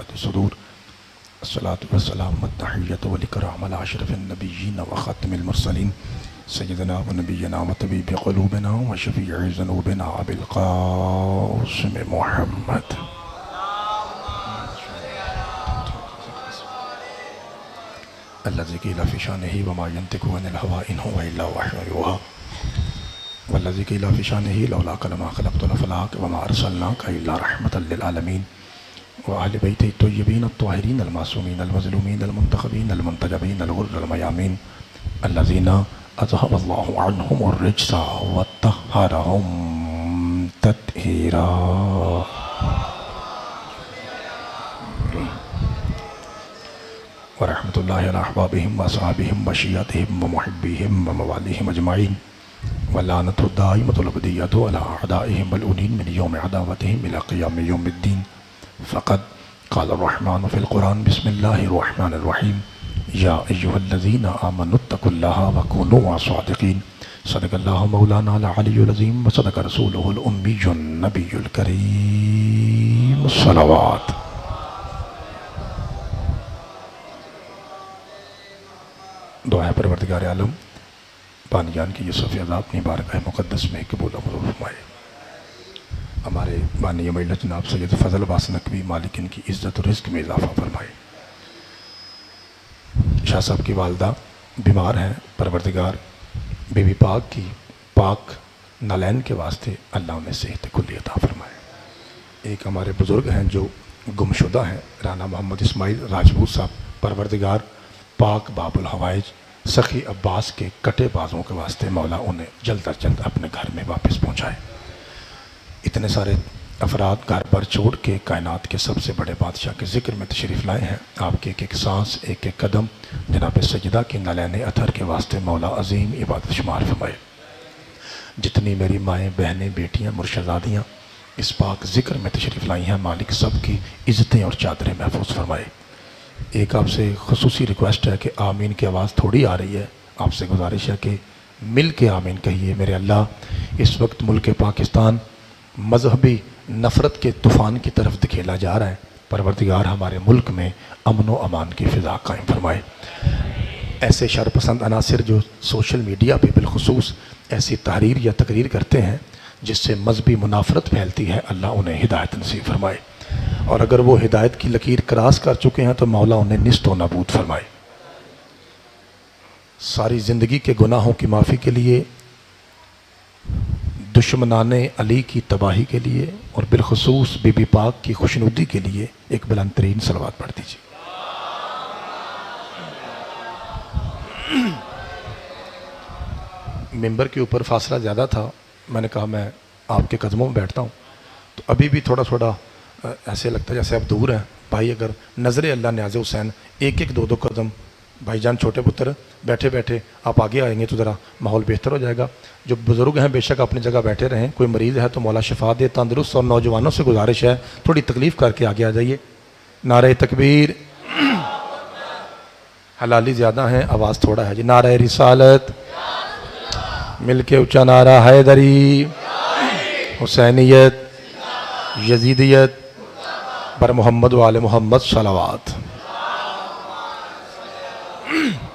ذات الصدور الصلاة والسلام والتحية والإكرام على أشرف النبيين وخاتم المرسلين سيدنا ونبينا وطبيب قلوبنا وشفيع ذنوبنا أبي القاسم محمد الذي قيل في شانه وما ينطق عن الهوى إن هو إلا وحي يوحى والذي قيل في شانه لولاك لما خلقت الأفلاك وما أرسلناك إلا رحمة للعالمين وأهل بيته الطيبين الطاهرين المعصومين المظلومين المنتخبين المنتجبين الغر الميامين الذين أذهب الله عنهم الرجس وطهرهم تطهيرا. ورحمة الله على أحبابهم وأصحابهم وشيعتهم ومحبيهم ومواليهم أجمعين واللعنة الدائمة الأبدية على أعدائهم والأولين من يوم عداوتهم إلى قيام يوم الدين. فقد قال الرحمن في القرآن بسم الله الرحمن الرحيم يا أيها الذين آمنوا اتقوا الله وكونوا صادقين. صدق الله مولانا العلي العظيم وصدق رسوله الأمي النبي الكريم الصلوات. دعا ہے پروردگار عالم بانیان کی یوسف عذاب اپنی بارگاہ مقدس میں قبول و منظور فرمائے. ہمارے بانی مجلس جناب سید فضل عباس نقوی مالک ان کی عزت و رزق میں اضافہ فرمائے. شاہ صاحب کی والدہ بیمار ہیں، پروردگار بی بی پاک کی پاک نالین کے واسطے اللہ انہیں صحت کلی عطا فرمائے. ایک ہمارے بزرگ ہیں جو گمشدہ ہیں، رانا محمد اسماعیل راجپوت صاحب، پروردگار پاک باب الحوائج سخی عباس کے کٹے بازوں کے واسطے مولا انہیں جلد از جلد اپنے گھر میں واپس پہنچائے. اتنے سارے افراد گھر پر چھوڑ کے کائنات کے سب سے بڑے بادشاہ کے ذکر میں تشریف لائے ہیں. آپ کے ایک ایک سانس، ایک ایک قدم جناب سجدہ کی نالین اطہر کے واسطے مولا عظیم عبادت شمار فرمائے. جتنی میری مائیں، بہنیں، بیٹیاں، مرشدادیاں اس پاک ذکر میں تشریف لائی ہیں، مالک سب کی عزتیں اور چادریں محفوظ فرمائے. ایک آپ سے خصوصی ریکویسٹ ہے کہ آمین کی آواز تھوڑی آ رہی ہے، آپ سے گزارش ہے کہ مل کے آمین کہیے. میرے اللہ، اس وقت ملک پاکستان مذہبی نفرت کے طوفان کی طرف دکھیلا جا رہا ہے. پروردگار ہمارے ملک میں امن و امان کی فضا قائم فرمائے. ایسے شرپسند عناصر جو سوشل میڈیا پہ بالخصوص ایسی تحریر یا تقریر کرتے ہیں جس سے مذہبی منافرت پھیلتی ہے، اللہ انہیں ہدایت نصیب فرمائے. اور اگر وہ ہدایت کی لکیر کراس کر چکے ہیں تو مولا انہیں نیست و نابود فرمائے. ساری زندگی کے گناہوں کی معافی کے لیے، دشمنان علی کی تباہی کے لیے اور بالخصوص بی بی پاک کی خوشنودی کے لیے ایک بلند ترین صلوات پڑھ دیجیے. ممبر کے اوپر فاصلہ زیادہ تھا، میں نے کہا میں آپ کے قدموں میں بیٹھتا ہوں، تو ابھی بھی تھوڑا تھوڑا ایسے لگتا ہے جیسے آپ دور ہیں. بھائی اگر نظر اللہ نیاز حسین ایک ایک دو دو قدم، بھائی جان چھوٹے پتر بیٹھے بیٹھے آپ آگے آئیں گے تو ذرا ماحول بہتر ہو جائے گا. جو بزرگ ہیں بے شک اپنی جگہ بیٹھے رہیں، کوئی مریض ہے تو مولا شفا دے تندرست، اور نوجوانوں سے گزارش ہے تھوڑی تکلیف کر کے آگے آ جائیے. نعرہ تکبیر، حلالی زیادہ ہیں آواز تھوڑا ہے جی. نعرہ رسالت، مل کے اونچا نعرہ حیدری، حسینیت، یزیدیت، بر محمد و آل محمد صلوات.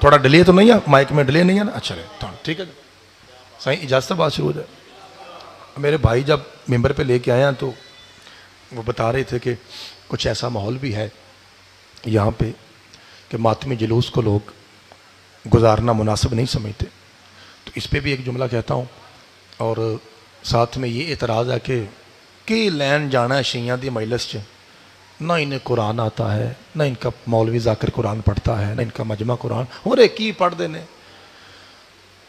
تھوڑا ڈیلے تو نہیں ہے مائک میں؟ ڈیلے نہیں ہے نا؟ اچھا ٹھیک ہے صحیح، اجازت بات شروع ہو جائے. میرے بھائی جب ممبر پہ لے کے آئے ہیں تو وہ بتا رہے تھے کہ کچھ ایسا ماحول بھی ہے یہاں پہ کہ ماتمی جلوس کو لوگ گزارنا مناسب نہیں سمجھتے. تو اس پہ بھی ایک جملہ کہتا ہوں، اور ساتھ میں یہ اعتراض ہے کہ لین جانا ہے شیعہ دی مجلس چ، نہ انہیں قرآن آتا ہے، نہ ان کا مولوی ذاکر قرآن پڑھتا ہے، نہ ان کا مجمع قرآن، اور ایک ہی پڑھ دینے.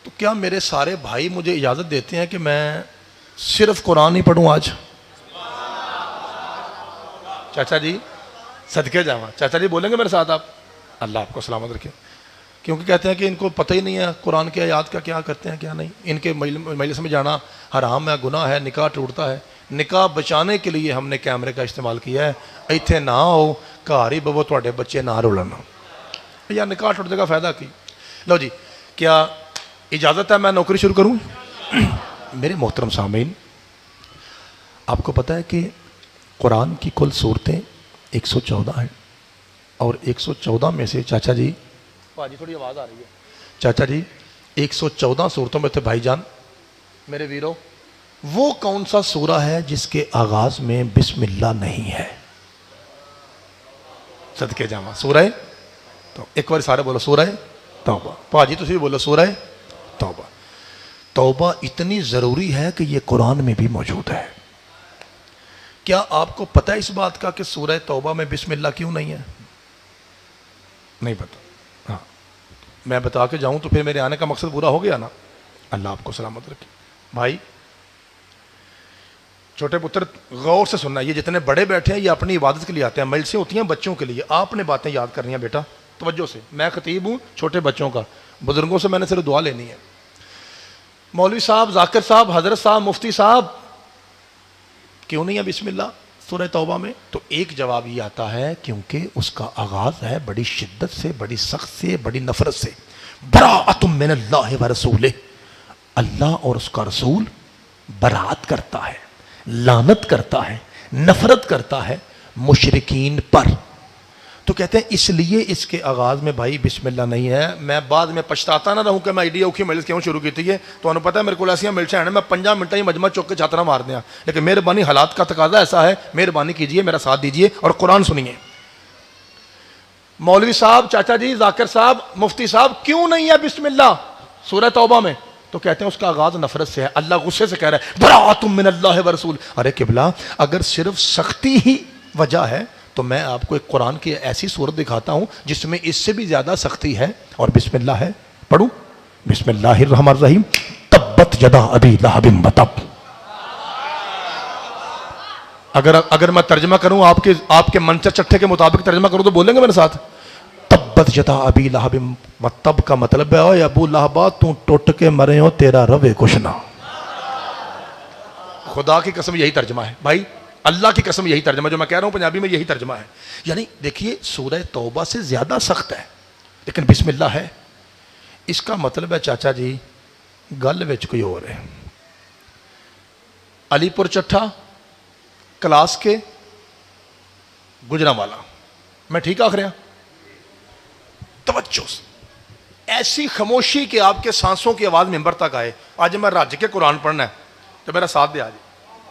تو کیا میرے سارے بھائی مجھے اجازت دیتے ہیں کہ میں صرف قرآن ہی پڑھوں آج؟ چاچا جی صدقے جاواں، چاچا جی بولیں گے میرے ساتھ آپ؟ اللہ آپ کو سلامت رکھے. کیونکہ کہتے ہیں کہ ان کو پتہ ہی نہیں ہے قرآن کے آیات کا کیا کرتے ہیں کیا نہیں. ان کے مجلس میں جانا حرام ہے، گناہ ہے، نکاح ٹوٹتا ہے. نکاح بچانے کے لیے ہم نے کیمرے کا استعمال کیا ہے. ایتھے نہ ہو گھر ہی بوو تواڈے بچے نہ رولن، یا نکاح ٹوٹ جائے گا فائدہ کی. لو جی، کیا اجازت ہے میں نوکری شروع کروں؟ میرے محترم سامعین، آپ کو پتہ ہے کہ قرآن کی کل صورتیں 114 ہے, اور 114 میں سے چاچا جی پاجی تھوڑی آواز آ رہی ہے, چاچا جی 114 صورتوں میں تھے بھائی جان میرے ویرو, وہ کون سا سورہ ہے جس کے آغاز میں بسم اللہ نہیں ہے؟ صدقے جاواں سورہ تو ایک بار سارے بولو سورہ توبہ. پاجی تسی بھی بولو سورہ توبہ. توبہ اتنی ضروری ہے کہ یہ قرآن میں بھی موجود ہے. کیا آپ کو پتہ ہے اس بات کا کہ سورہ توبہ میں بسم اللہ کیوں نہیں ہے؟ نہیں پتہ. ہاں میں بتا کے جاؤں تو پھر میرے آنے کا مقصد پورا ہو گیا نا. اللہ آپ کو سلامت رکھے. بھائی چھوٹے پتر غور سے سننا, یہ جتنے بڑے بیٹھے ہیں یہ اپنی عبادت کے لیے آتے ہیں, مجلسیں ہوتی ہیں بچوں کے لیے, آپ نے باتیں یاد کرنی ہیں بیٹا توجہ سے. میں خطیب ہوں چھوٹے بچوں کا, بزرگوں سے میں نے صرف دعا لینی ہے. مولوی صاحب, ذاکر صاحب, حضرت صاحب, مفتی صاحب, کیوں نہیں ہے بسم اللہ سورہ توبہ میں؟ تو ایک جواب یہ آتا ہے کیونکہ اس کا آغاز ہے بڑی شدت سے, بڑی سخت سے, بڑی نفرت سے. براءۃ من اللہ و رسولہ, اللہ اور اس کا رسول برات کرتا ہے, لعنت کرتا ہے, نفرت کرتا ہے مشرکین پر. تو کہتے ہیں اس لیے اس کے آغاز میں بھائی بسم اللہ نہیں ہے. میں بعد میں پچھتاتا نہ رہوں کہ میں ایڈی اوکھی مجلس کیوں شروع کی تھی. تو انہوں پتہ ہے میرے کو ایسی ملچیں ہیں میں 5 منٹ ہی مجمع چوک کے چھاترا مار دیا, لیکن مہربانی حالات کا تقاضا ایسا ہے, مہربانی کیجئے میرا ساتھ دیجئے اور قرآن سنیے. مولوی صاحب, چاچا جی, ذاکر صاحب, مفتی صاحب, کیوں نہیں ہے بسم اللہ سورہ توبہ میں؟ تو کہتے ہیں اس کا آغاز نفرت سے ہے. اللہ غصے سے کہہ رہا ہے براءۃ من اللہ و رسول. ارے قبلہ اگر صرف سختی ہی وجہ ہے تو میں آپ کو ایک قرآن کی ایسی صورت دکھاتا ہوں جس میں اس سے بھی زیادہ سختی ہے اور بسم اللہ ہے. پڑھوں بسم اللہ الرحمن الرحیم. تبت یدا ابی لہب وتب. اگر میں ترجمہ کروں آپ کے منچر چٹھے کے مطابق ترجمہ کروں تو بولیں گے میرے ساتھ؟ تبت یدا ابی لہب وتب کا مطلب ہے اوے ابو لہبا تو ٹوٹ کے مرے ہو تیرا روے کچھ نہ. خدا کی قسم یہی ترجمہ ہے بھائی, اللہ کی قسم یہی ترجمہ جو میں کہہ رہا ہوں پنجابی میں یہی ترجمہ ہے. یعنی دیکھیے سورہ توبہ سے زیادہ سخت ہے لیکن بسم اللہ ہے. اس کا مطلب ہے چاچا جی گل وچ کوئی اور ہے. علی پور چٹھا کلاس کے گجرانوالا, میں ٹھیک آخ رہا؟ توجہ ایسی خاموشی کہ آپ کے سانسوں کی آواز ممبر تک آئے. آج میں رج کے قرآن پڑھنا ہے تو میرا ساتھ دے آج,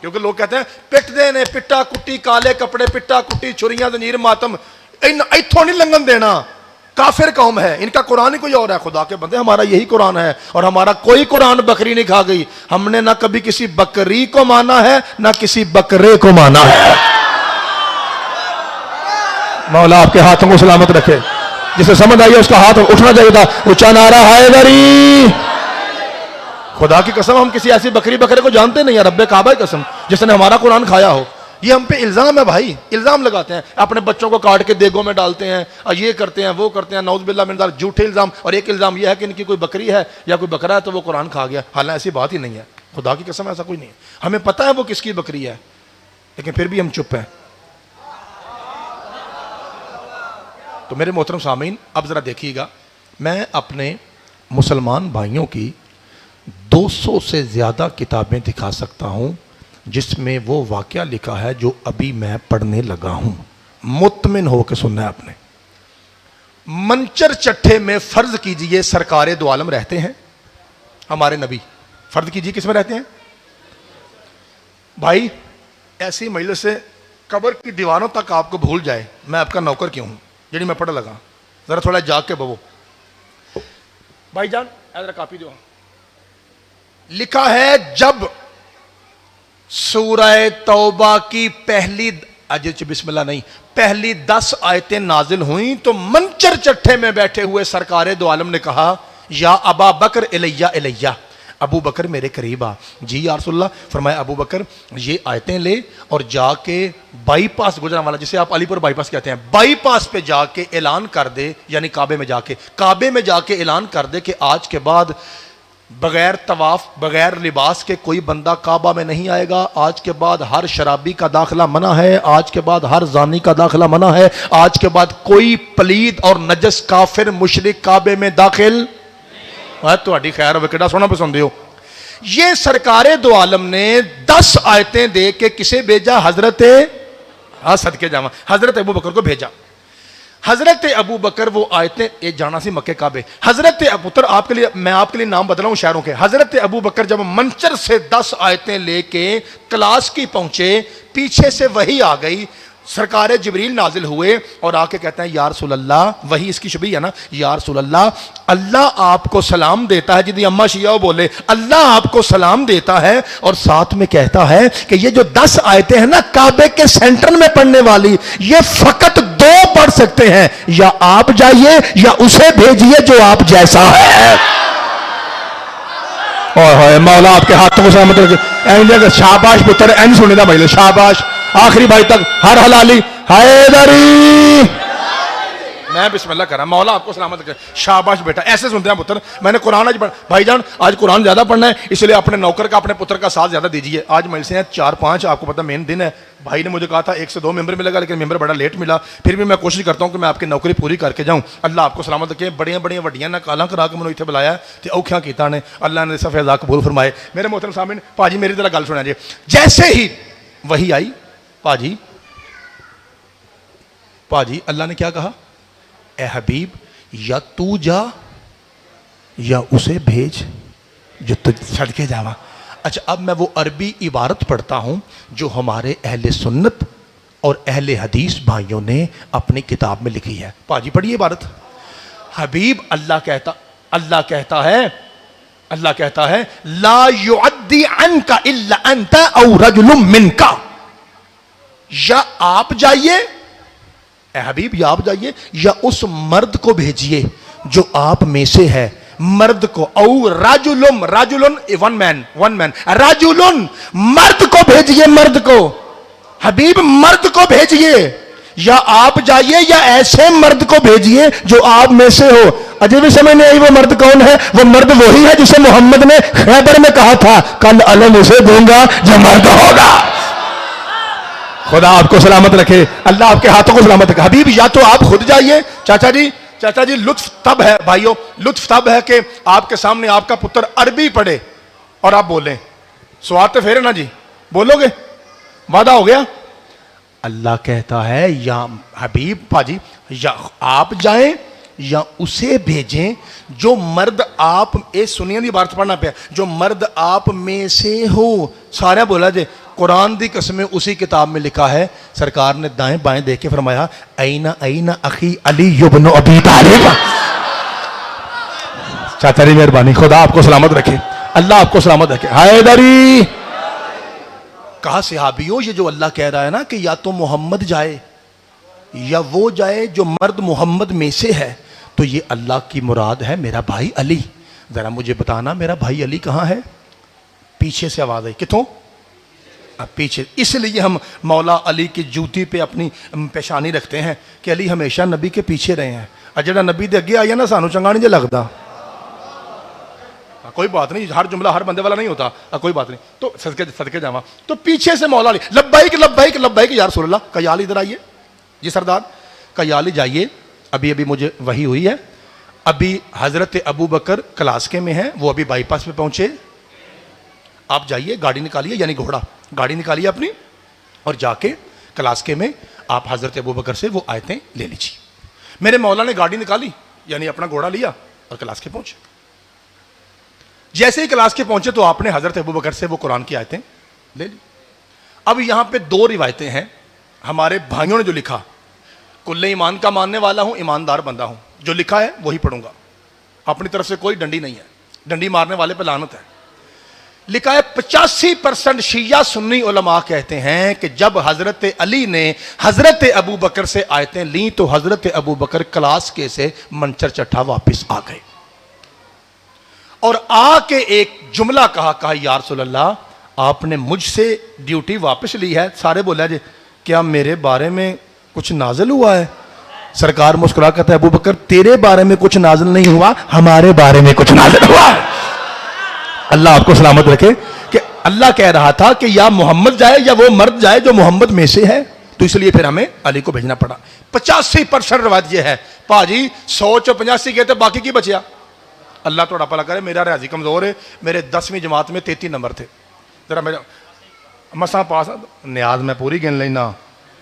کیونکہ لوگ کہتے ہیں پٹ دے نے پٹا کٹی کالے کپڑے پٹا کٹی چھریاں زنجیر ماتم ایتھوں نہیں لنگن دینا, کافر قوم ہے, ان کا قرآن ہی کوئی اور ہے. خدا کے بندے ہمارا یہی قرآن ہے اور ہمارا کوئی قرآن بکری نہیں کھا گئی. ہم نے نہ کبھی کسی بکری کو مانا ہے نہ کسی بکرے کو مانا ہے. مولا آپ کے ہاتھوں کو سلامت رکھے. جسے سمجھ آئیے اس کا ہاتھ اٹھنا چاہیے تھا. اونچا نعرہ حیدری. خدا کی قسم ہم کسی ایسی بکری بکرے کو جانتے نہیں ہیں, رب کعبہ کی قسم, جس نے ہمارا قرآن کھایا ہو. یہ ہم پہ الزام ہے بھائی, الزام لگاتے ہیں, اپنے بچوں کو کاٹ کے دیگوں میں ڈالتے ہیں, یہ کرتے ہیں وہ کرتے ہیں, نعوذ باللہ من ذالک, جھوٹے الزام. اور ایک الزام یہ ہے کہ ان کی کوئی بکری ہے یا کوئی بکرا ہے تو وہ قرآن کھا گیا. حالانکہ ایسی بات ہی نہیں ہے. خدا کی قسم ایسا کوئی نہیں ہے. ہمیں پتہ ہے وہ کس کی بکری ہے لیکن پھر بھی ہم چپ ہیں. تو میرے محترم سامعین اب ذرا دیکھیے گا, میں اپنے مسلمان بھائیوں کی 200 سے زیادہ کتابیں دکھا سکتا ہوں جس میں وہ واقعہ لکھا ہے جو ابھی میں پڑھنے لگا ہوں. مطمئن ہو کے سننا ہے آپ نے. منچر چٹھے میں فرض کیجئے سرکار دو عالم رہتے ہیں, ہمارے نبی. فرض کیجئے کس میں رہتے ہیں بھائی؟ ایسی مجلس سے قبر کی دیواروں تک آپ کو بھول جائے میں آپ کا نوکر کیوں ہوں, جنہی میں پڑھ لگا. ذرا تھوڑا جاگ کے بوو بھائی جان, ذرا کاپی دو. لکھا ہے جب سورہ توبہ کی پہلی بسم اللہ نہیں, پہلی 10 آیتیں نازل ہوئیں تو منچر چٹھے میں بیٹھے ہوئے سرکار دو عالم نے کہا یا ابا بکر الیہ الیہ, ابو بکر میرے قریب آ. جی یا رسول اللہ. فرمایا ابو بکر یہ آیتیں لے اور جا کے بائی پاس گجرانوالا, جسے آپ علی پور بائی پاس کہتے ہیں, بائی پاس پہ جا کے اعلان کر دے, یعنی کعبے میں جا کے اعلان کر دے کہ آج کے بعد بغیر طواف بغیر لباس کے کوئی بندہ کعبہ میں نہیں آئے گا. آج کے بعد ہر شرابی کا داخلہ منع ہے, آج کے بعد ہر زانی کا داخلہ منع ہے, آج کے بعد کوئی پلید اور نجس کافر مشرک کعبے میں داخل. تہاڈی خیر ہوے کیڑا سونا پسند ہو. یہ سرکار دو عالم نے 10 آیتیں دے کے کسے بھیجا؟ حضرت ہاں صدقے جاواں، حضرت ابو بکر کو بھیجا. حضرت ابو بکر وہ آیتیں یہ جانا سی مکے کعبے. حضرت پتر آپ کے لیے میں آپ کے لیے نام بدلا ہوں شہروں کے. حضرت ابو بکر جب منچر سے 10 آیتیں لے کے کلاس کی پہنچے، پیچھے سے وحی آ گئی، سرکار جبریل نازل ہوئے اور آ کے کہتے ہیں یا رسول اللہ، وہی اس کی شبیہ ہے نا، یا رسول اللہ اللہ آپ کو سلام دیتا ہے. جدی اما شیعہ بولے اللہ آپ کو سلام دیتا ہے اور ساتھ میں کہتا ہے کہ یہ جو 10 آیتیں ہیں نا کعبے کے سینٹر میں پڑھنے والی، یہ فقط 2 پڑھ سکتے ہیں، یا آپ جائیے یا اسے بھیجیے جو آپ جیسا ہے. اوہ مولا آپ کے ہاتھوں کو سلامت رکھے. شاباش پتر، این سننے دا بھائی شاباش آخری بھائی تک ہر حلالی حیدری. میں بسم اللہ کر رہا، مولا آپ کو سلامت رکھے. شاباش بیٹا، ایسے سنتے ہیں پتر. میں نے قرآن آج بھائی جان آج قرآن زیادہ پڑھنا ہے، اس لیے اپنے نوکر کا اپنے پتر کا ساتھ زیادہ دیجیے. آج مجلسیں ہیں 4-5، آپ کو پتہ مین دن ہے. بھائی نے مجھے کہا تھا 1 سے 2 ممبر ملے گا، لیکن ممبر بڑا لیٹ ملا. پھر بھی میں کوشش کرتا ہوں کہ میں آپ کی نوکری پوری کر کے جاؤں. اللہ آپ کو سلامت رکھے. بڑیاں بڑیاں وڈیاں نہ کالاں کرا کے مجھے اتنے بلایا تے اوکھیاں کیتا نے. اللہ نے سب فیضا قبول فرمائے. میرے محترم سامعین، پاجی میری طرح گل سنا جی. جیسے ہی وہی آئی پاجی اللہ نے کیا کہا، اے حبیب یا تو جا یا اسے بھیج جو تجھ صدقے جاواں. اچھا اب میں وہ عربی عبارت پڑھتا ہوں جو ہمارے اہل سنت اور اہل حدیث بھائیوں نے اپنی کتاب میں لکھی ہے. پاجی پڑھیے عبارت. حبیب اللہ کہتا ہے لا یعدی عنک الا انت او رجل منک. یا آپ جائیے اے حبیب، یا آپ جائیے یا اس مرد کو بھیجیے جو آپ میں سے ہے. مرد کو، او راجلن ون مین راجلن مرد کو بھیجیے. مرد کو حبیب مرد کو بھیجیے، یا آپ جائیے یا ایسے مرد کو بھیجیے جو آپ میں سے ہو. اجے بھی سمجھ نہیں آئی وہ مرد کون ہے؟ وہ مرد وہی ہے جسے محمد نے خیبر میں کہا تھا کل علم اسے دوں گا جو مرد ہوگا. خدا آپ کو سلامت رکھے، اللہ آپ کے ہاتھوں کو سلامت رکھے. حبیب یا تو آپ خود جائیے. چاچا جی لطف تب ہے بھائیوں، لطف تب ہے کہ آپ کے سامنے آپ کا پتر عربی پڑھے اور آپ بولیں. سواد تو پھر ہے نا جی، بولو گے؟ وعدہ ہو گیا. اللہ کہتا ہے یا حبیب پاجی یا آپ جائیں یا اسے بھیجیں جو مرد آپ سنیے دی بات پڑھنا پیا، جو مرد آپ میں سے ہو. سارے بولا جے قرآن دی قسمیں اسی کتاب میں لکھا ہے. سرکار نے دائیں بائیں دیکھ کے فرمایا اینا اخی علی ابن ابی طالب. چاچا جی مہربانی، خدا آپ کو سلامت رکھے، اللہ آپ کو سلامت رکھے. حیدری کہا صحابیوں یہ جو اللہ کہہ رہا ہے نا کہ یا تو محمد جائے یا وہ جائے جو مرد محمد میں سے ہے، تو یہ اللہ کی مراد ہے میرا بھائی علی. ذرا مجھے بتانا میرا بھائی علی کہاں ہے؟ پیچھے سے آواز آئی. کتوں؟ پیچھے. اس لیے ہم مولا علی کی جوتی پہ اپنی پیشانی رکھتے ہیں کہ علی ہمیشہ نبی کے پیچھے رہے ہیں. اور جڑا نبی دے اگے آئی ہے نا سانو چنگا نہیں جے لگتا. کوئی بات نہیں، ہر جملہ ہر بندے والا نہیں ہوتا. کوئی بات نہیں، تو صدقے جاواں. تو پیچھے سے مولا علی لبیک لبیک لبیک یا رسول اللہ. کہا یا علی ادھر آئیے. جی سردار. کہا یا علی جائیے، ابھی مجھے وحی ہوئی ہے. ابھی حضرت ابو بکر کلاسکے میں ہیں، وہ ابھی بائی پاس پہ پہنچے. آپ جائیے، گاڑی نکالیے، یعنی گھوڑا گاڑی نکالیے اپنی، اور جا کے کلاسکے میں آپ حضرت ابو بکر سے وہ آیتیں لے لیجیے. میرے مولا نے گاڑی نکالی، یعنی اپنا گھوڑا لیا اور کلاسکے پہنچے. جیسے ہی کلاسکے پہنچے تو آپ نے حضرت ابو بکر سے وہ قرآن کی آیتیں لے لی. اب یہاں پہ 2 روایتیں ہیں ہمارے بھائیوں نے جو لکھا. کل ایمان کا ماننے والا ہوں، ایماندار بندہ ہوں، جو لکھا ہے وہی پڑھوں گا. اپنی طرف سے کوئی ڈنڈی نہیں ہے، ڈنڈی مارنے والے پہ لعنت ہے. لکھا ہے 85% شیعہ سنی علماء کہتے ہیں کہ جب حضرت علی نے حضرت ابو بکر سے آیتیں لیں تو حضرت ابو بکر کلاسکے سے منچر چٹھا واپس آ گئے اور آ کے ایک جملہ کہا یا رسول اللہ آپ نے مجھ سے ڈیوٹی واپس لی ہے. سارے بولا جی کیا میرے بارے میں کچھ نازل ہوا ہے؟ سرکار مسکرا کہتا ہے ابو بکر تیرے بارے میں کچھ نازل نہیں ہوا، ہمارے بارے میں کچھ نازل ہوا ہے. اللہ آپ کو سلامت رکھے کہ اللہ کہہ رہا تھا کہ یا محمد جائے یا وہ مرد جائے جو محمد میں سے ہے، تو اس لیے پھر ہمیں علی کو بھیجنا پڑا. 85% روایت یہ ہے. پاجی 100 گئے تھے، باقی کی بچیا؟ اللہ توڑا پلا کرے. میرا ریاضی کمزور ہے، میرے 10ویں جماعت میں 33 نمبر تھے. ذرا میرا مساں پاس نیاز میں پوری گن لینا.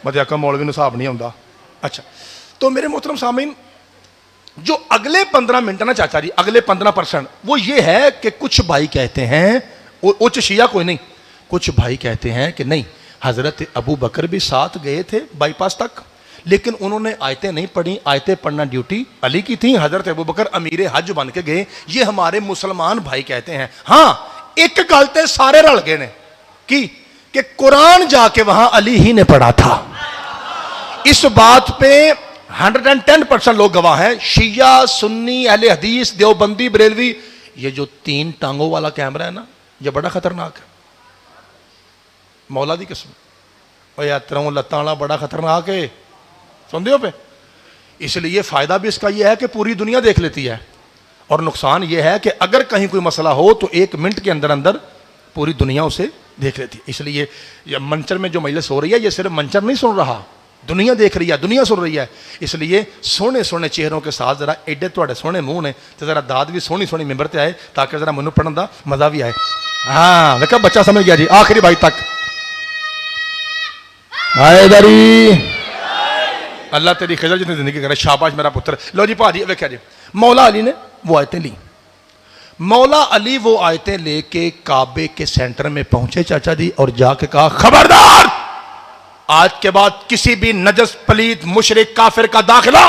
مجھے آقا مولوی نے صاحب نہیں آتا. اچھا تو میرے محترم سامعین جو اگلے 15 منٹ نا چاچا جی اگلے 15% وہ یہ ہے کہ کچھ بھائی کہتے ہیں اچ شیعہ کوئی نہیں, کچھ بھائی کہتے ہیں کہ نہیں حضرت ابو بکر بھی ساتھ گئے تھے بائی پاس تک لیکن انہوں نے آیتیں نہیں پڑھی, آیتیں پڑھنا ڈیوٹی علی کی تھی, حضرت ابو بکر امیر حج بن کے گئے. یہ ہمارے مسلمان بھائی کہتے ہیں. ہاں ایک غلطی سارے رل گئے نے کہ قرآن جا کے وہاں علی ہی نے پڑھا تھا. اس بات پہ 110% لوگ گواہ ہیں, شیعہ سنی اہل حدیث دیوبندی بریلوی. یہ جو 3 ٹانگوں والا کیمرہ ہے نا یہ بڑا خطرناک ہے, مولا دی قسم اور یاتراؤں لتاں والا بڑا خطرناک ہے, سن دیو پہ. اس لیے فائدہ بھی اس کا یہ ہے کہ پوری دنیا دیکھ لیتی ہے اور نقصان یہ ہے کہ اگر کہیں کوئی مسئلہ ہو تو 1 منٹ کے اندر اندر پوری دنیا اسے دیکھ لیتی ہے. اس لیے یہ منچر میں جو مجلس ہو رہی ہے یہ صرف منچر نہیں سن رہا, دنیا دیکھ رہی ہے, دنیا سن رہی ہے. اس لیے سونے سونے چہروں کے ساتھ ذرا ایڈے تھوڑے سونے منہ نے تو ذرا داد بھی سونی سونی ممبر تے آئے تاکہ ذرا منو پڑھن دا مزہ بھی آئے. ہاں دیکھا بچہ سمجھ گیا جی, آخری بھائی تک آئے داری اللہ تیری خضر جتنی زندگی کرے, شاباش میرا پتر. لو جی پاجی ویکھیا جی مولا علی نے وہ آیتیں لی. مولا علی وہ آیتیں لے کے کعبے کے سینٹر میں پہنچے چاچا جی اور جا کے کہا خبردار آج کے بعد کسی بھی نجس پلید مشرک کافر کا داخلہ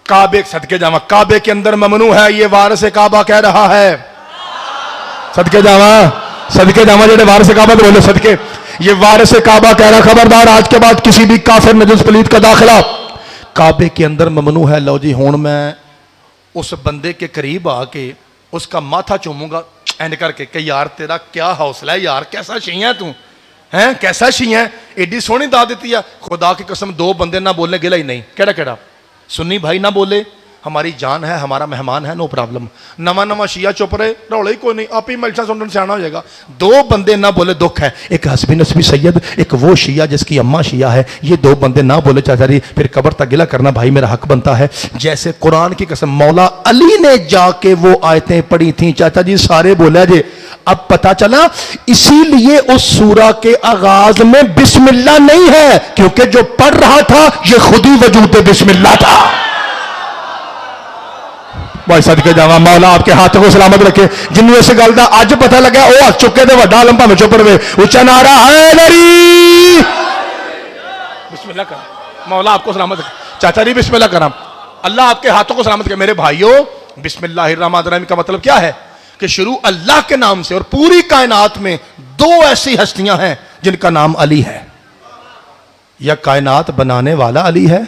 کعبے صدقے جاواں کعبے کے اندر ممنوع ہے. یہ وارث کعبہ کہہ رہا ہے, صدقے جاواں جڑے وارث کعبہ تو بولے صدقے, یہ وارث کعبہ کہہ رہا خبردار آج کے بعد کسی بھی کافر نجس پلید کا داخلہ کعبے کے اندر ممنوع ہے. لو جی ہون میں اس بندے کے قریب آ کے اس کا ماتھا چوموں گا اینڈ کر کے کہ یار تیرا کیا حوصلہ ہے یار, کیسا شیعہ ہے تو ہیں, کیسا شیعہ ہے, ایڈی سونی دا دیتی ہے. خدا کی قسم 2 بندے نہ بولنے گلا ہی نہیں, کیڑا سنی بھائی نہ بولے ہماری جان ہے ہمارا مہمان ہے نو پرابلم. نواں شیعہ چپ رہے رولا ہی کوئی نہیں, آپ ہی ملچا سنن سیاح ہو جائے گا. 2 بندے نہ بولے دکھ ہے, ایک حسبی نسبی سید ایک وہ شیعہ جس کی اماں شیعہ ہے, یہ 2 بندے نہ بولے چاچا جی پھر قبر تک گلا کرنا بھائی میرا حق بنتا ہے. جیسے قرآن کی قسم مولا علی نے جا کے وہ آیتیں پڑھی تھیں چاچا جی سارے بولے جی. اب پتا چلا اسی لیے اس سورہ کے آغاز میں بسم اللہ نہیں ہے کیونکہ جو پڑھ رہا تھا یہ خود ہی وجود بسم اللہ تھا. بھائی صدقے جاواں مولا آپ کے ہاتھوں کو سلامت رکھے. جنوں اس گل دا اج پتہ لگا وہ ہاتھ چکے تے وڈا لمبا میں چپ رہے اونچا نعرہ حیدری بسم اللہ کر. مولا آپ کو سلامت رکھے. چاچا جی بسم اللہ کرام, اللہ آپ کے ہاتھوں کو سلامت رکھے. میرے بھائیوں بسم اللہ الرحمن الرحیم کا مطلب کیا ہے کہ شروع اللہ کے نام سے, اور پوری کائنات میں 2 ایسی ہستیاں ہیں جن کا نام علی ہے. یا کائنات بنانے والا علی ہے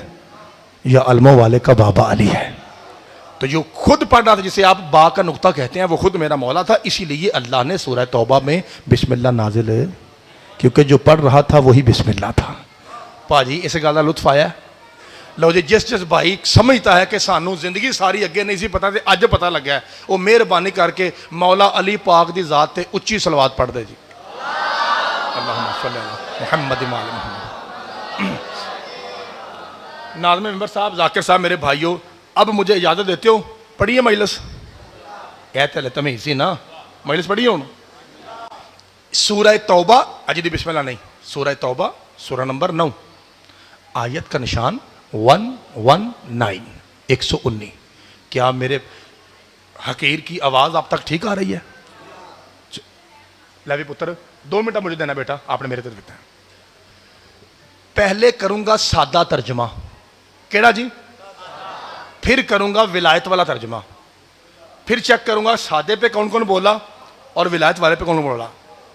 یا علموں والے کا بابا علی ہے. تو جو خود پڑھ رہا تھا جسے آپ با کا نقطہ کہتے ہیں وہ خود میرا مولا تھا. اسی لیے اللہ نے سورہ توبہ میں بسم اللہ نازل ہے کیونکہ جو پڑھ رہا تھا وہی بسم اللہ تھا. پاجی اس گل کا لطف آیا. لو جی جس بھائی سمجھتا ہے کہ سانو زندگی ساری اگے نہیں سی پتا اج پتا لگا ہے وہ مہربانی کر کے مولا علی پاک دی ذات تے اچھی صلوات پڑھ دے جی. اللہم صلی اللہ محمد محمد. ناظم ممبر صاحب ذاکر صاحب میرے بھائیوں اب مجھے اجازت دیتے ہو پڑھیے مجلس کہتے لے تمہیں اسی نا مجلس پڑھیے ہوں. سورہ توبہ اج دی بسم اللہ نہیں, سورہ توبہ سورہ نمبر 9 آیت کا نشان 119 119. کیا میرے حقیر کی آواز آپ تک ٹھیک آ رہی ہے؟ لیوی پتر 2 منٹ مجھے دینا بیٹا, آپ نے میرے طرف دیکھا ہے. پہلے کروں گا سادہ ترجمہ, کیڑا جی, پھر کروں گا ولایت والا ترجمہ, پھر چیک کروں گا سادے پہ کون کون بولا اور ولایت والے پہ کون بولا.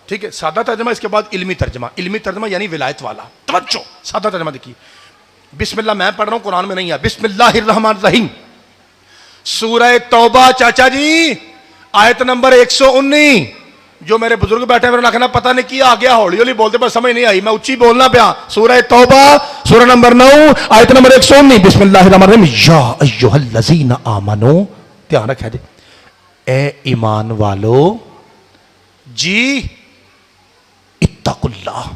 ٹھیک ہے, سادہ ترجمہ اس کے بعد علمی ترجمہ یعنی ولایت والا. توجہ, سادہ ترجمہ دیکھیے. بسم اللہ میں پڑھ رہا ہوں قرآن میں نہیں ہے. بسم اللہ الرحمن الرحیم سورہ توبہ چاچا جی آیت نمبر 119. جو میرے بزرگ بیٹھے ہیں میرے لکھنا پتہ نہیں کیا آ گیا, ہولی ہولی بولتے پر سمجھ نہیں آئی, میں اچھی بولنا پیا. سورہ توبہ سورہ نمبر 9 آیت نمبر 119 بسم اللہ الرحمن الرحیم. یا ایھا الذین آمنو, دھیان رکھیں جی, اے ایمان والو جی اتقوا اللہ,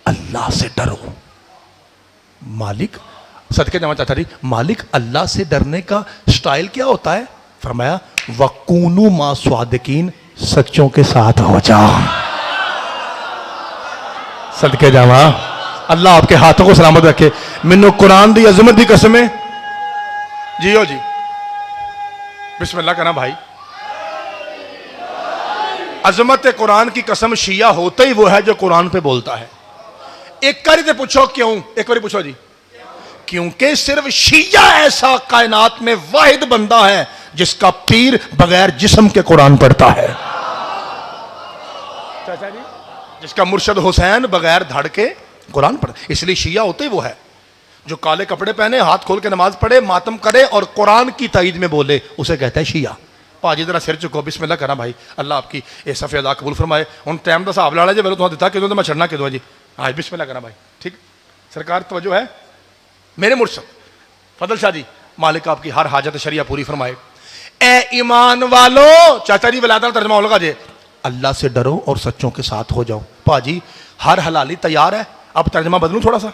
اللہ سے ڈرو. مالک صدقے جمع چاچا جی مالک اللہ سے ڈرنے کا سٹائل کیا ہوتا ہے؟ فرمایا وَقُونُوا مَا صَادِقِينَ, سچوں کے ساتھ ہو جاؤ. صدقے جمع اللہ آپ کے ہاتھوں کو سلامت رکھے. مینوں قرآن دی عظمت دی قسم ہے جیو جی بسم اللہ کرنا بھائی. عظمت قرآن کی قسم شیعہ ہوتا ہی وہ ہے جو قرآن پہ بولتا ہے. ایک کاری تے پوچھو کیوں, ایک باری پوچھو جی. کیونکہ صرف شیعہ ایسا کائنات میں واحد بندہ ہے جس کا پیر بغیر جسم کے قرآن پڑھتا ہے. چاچا جی جس کا مرشد حسین بغیر دھڑ کے قرآن پڑھتا. اس لیے شیعہ ہوتے ہی وہ ہے جو کالے کپڑے پہنے, ہاتھ کھول کے نماز پڑھے, ماتم کرے اور قرآن کی تائید میں بولے, اسے کہتا ہے شیعہ. پاجی ذرا سر چکو بسم اللہ کرنا بھائی. اللہ آپ کی اے صفحہ ادا قبول فرمائے. ان ٹائم دا صاحب لاڑا جی میرے تو دیتا کہ میں چھڑنا کہ دوں جی. آج بسم اللہ کرنا بھائی. ٹھیک سرکار توجہ ہے. میرے مرشد فضل شاہ جی مالک آپ کی ہر حاجت شریعہ پوری فرمائے. اے ایمان والو, چاچا جی ولادت ترجمہ ہو لگا جی, اللہ سے ڈرو اور سچوں کے ساتھ ہو جاؤ. پاجی ہر حلالی تیار ہے, اب ترجمہ بدلوں تھوڑا سا.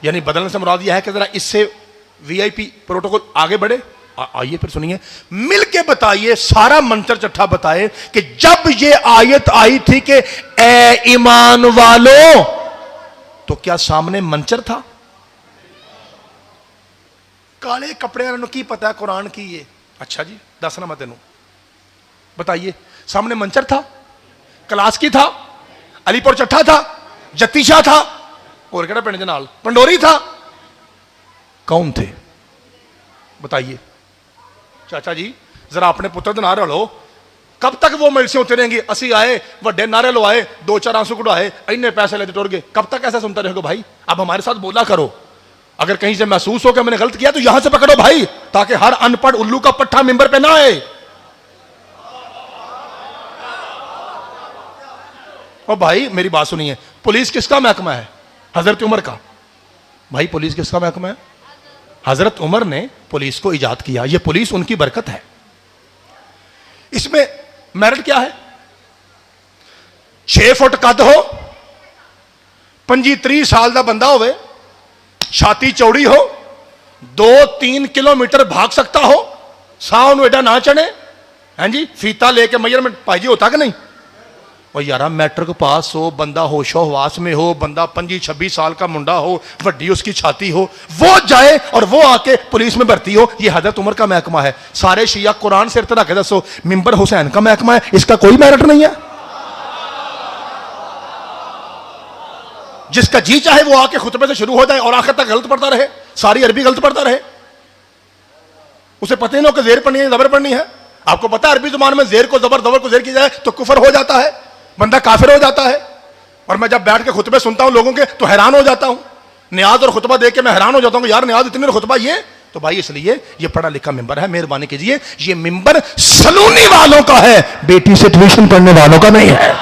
یعنی بدلنے سے مراد یہ ہے کہ ذرا اس سے وی آئی پی پروٹوکول آگے بڑھے. آئیے پھر سنیے, مل کے بتائیے, سارا منتر چٹھا بتائے کہ جب یہ آیت آئی تھی کہ اے ایمان والو, تو کیا سامنے منچر تھا؟ کالے کپڑے والوں کی پتا ہے قرآن کی یہ. اچھا جی دسنا میں تینوں بتائیے, سامنے منچر تھا, کلاس کی تھا, علی پور چٹھا تھا, جتی شاہ تھا, اور کہڑا پنڈ جنال پنڈوری تھا, کون تھے بتائیے. چاچا جی ذرا اپنے پتر دے نعرے لو, کب تک وہ ملسیں ہوتے رہیں گے؟ اسی آئے وڈے نعرے لو آئے, 2-4 آنسو کڑوائے, اینے پیسے لیتے ٹور گئے, کب تک ایسا سنتا رہے گا بھائی؟ اب ہمارے ساتھ بولا کرو. اگر کہیں سے محسوس ہو کہ میں نے غلط کیا تو یہاں سے پکڑو بھائی, تاکہ ہر ان پڑھ الو کا پٹھا ممبر پہ نہ آئے. اور بھائی میری بات سنیے, پولیس کس کا محکمہ ہے؟ حضرت عمر کا. بھائی پولیس کس کا محکمہ ہے؟ حضرت عمر نے پولیس کو ایجاد کیا. یہ پولیس ان کی برکت ہے. اس میں میرٹ کیا ہے؟ 6 فٹ قد ہو, 25-30 سال دا بندہ ہوئے, چھاتی چوڑی ہو, 2-3 کلومیٹر بھاگ سکتا ہو, ساؤں نو ایڈا نہ چڑھے, ہاں جی, فیتا لے کے میجرمنٹ پائی جی ہوتا کہ نہیں؟ وہ یارہ میٹرک پاس ہو, بندہ ہوش و حواس میں ہو, بندہ 25-26 سال کا منڈا ہو, وڈی اس کی چھاتی ہو, وہ جائے اور وہ آ کے پولیس میں بھرتی ہو. یہ حضرت عمر کا محکمہ ہے. سارے شیعہ قرآن سے ارتدا کے دسو, ممبر حسین کا محکمہ ہے, اس کا کوئی میرٹ نہیں ہے. جس کا جی چاہے وہ آ کے خطبے سے شروع ہو جائے اور آخر تک غلط پڑھتا رہے, ساری عربی غلط پڑھتا رہے, اسے پتہ ہی نہ ہو کہ زیر پڑھنی ہے زبر پڑھنی ہے. آپ کو پتہ ہے عربی زبان میں زیر کو زبر, زبر کو زیر کی جائے تو کفر ہو جاتا ہے, بندہ کافر ہو جاتا ہے. اور میں جب بیٹھ کے خطبے سنتا ہوں لوگوں کے تو حیران ہو جاتا ہوں. نیاز اور خطبہ دیکھ کے میں حیران ہو جاتا ہوں کہ یار نیاز اتنے اور خطبہ یہ. تو بھائی اس لیے یہ پڑھا لکھا ممبر ہے, مہربانی کیجئے, یہ ممبر سلونی والوں کا ہے, بیٹی سے ٹیوشن پڑھنے والوں کا نہیں ہے.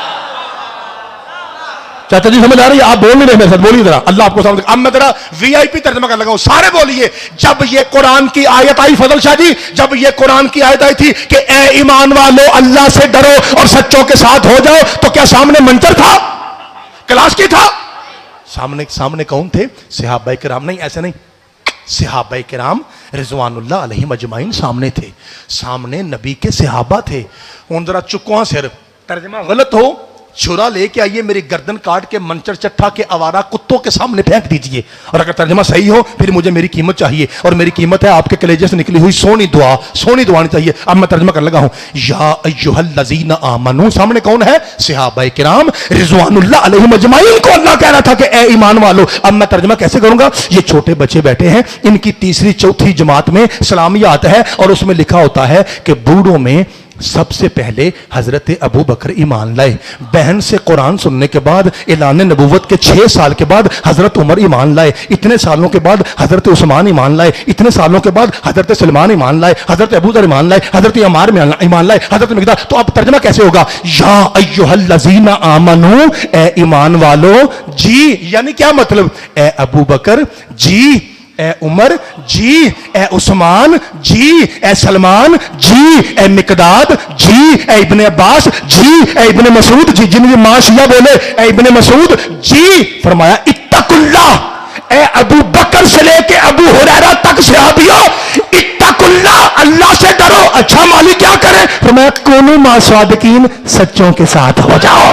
چاچا جی سمجھ آ رہی ہے؟ آپ بول نہیں رہے میرے ساتھ, بولیے ذرا, اللہ آپ کو سمجھ. اب میں ذرا وی آئی پی ترجمہ کر لگا ہوں, سارے بولیے. جب یہ قرآن کی آیت آئی, فضل شاہ جی, جب یہ قرآن کی آیت آئی تھی کہ اے ایمان والو اللہ سے ڈرو اور سچوں کے ساتھ ہو جاؤ, تو کیا سامنے منچر تھا, کلاس کی تھا؟ سامنے کون تھے؟ صحابہ کرام. نہیں ایسے نہیں, صحابہ کرام رضوان اللہ علیہم اجمعین سامنے تھے, سامنے نبی کے صحابہ تھے. ان ذرا چکواں سر, ترجمہ غلط ہو چھرا لے کے آئیے, میری گردن کاٹ کے منچر چٹھا کے آوارہ کتوں کے سامنے پھینک دیجئے, اور اگر ترجمہ صحیح ہو پھر مجھے میری قیمت چاہیے, اور میری قیمت ہے آپ کے کلیجے سے نکلی ہوئی سونی دعا, سونی دعا نہیں چاہیے. اب میں ترجمہ کر لگا ہوں, یا ایھا الذین آمنو, سامنے کون ہے؟ صحابہ کرام رضوان اللہ علیہم اجمعین کو اللہ کہہ رہا تھا کہ اے ایمان والو. اب میں ترجمہ کیسے کروں گا؟ یہ چھوٹے بچے بیٹھے ہیں, ان کی 3-4 جماعت میں سلامیات ہے, اور اس میں لکھا ہوتا ہے کہ بوڑھوں میں سب سے پہلے حضرت ابو بکر ایمان لائے, بہن سے قرآن سننے کے بعد اعلان نبوت کے 6 سال کے بعد حضرت عمر ایمان لائے, اتنے سالوں کے بعد حضرت عثمان ایمان لائے, اتنے سالوں کے بعد حضرت سلمان ایمان لائے, حضرت ابو ذر ایمان لائے, حضرت عمار ایمان لائے, حضرت مقداد. تو اب ترجمہ کیسے ہوگا؟ یا ایھا الذین آمنو, اے ایمان والو. جی یعنی کیا مطلب؟ اے ابو بکر جی, اے عمر جی, اے عثمان جی, اے سلمان جی, اے مقداد جی, اے ابن عباس جی, اے ابن مسعود جی, جن کی ماں شیعہ بولے, اے ابن مسعود جی. فرمایا اتقوا اللہ, اے ابو بکر سے لے کے ابو ہریرہ تک صحابیوں, اتقوا اللہ, اللہ سے ڈرو. اچھا مالی کیا کریں؟ فرمایا کونوا مع صادقین, سچوں کے ساتھ ہو جاؤ.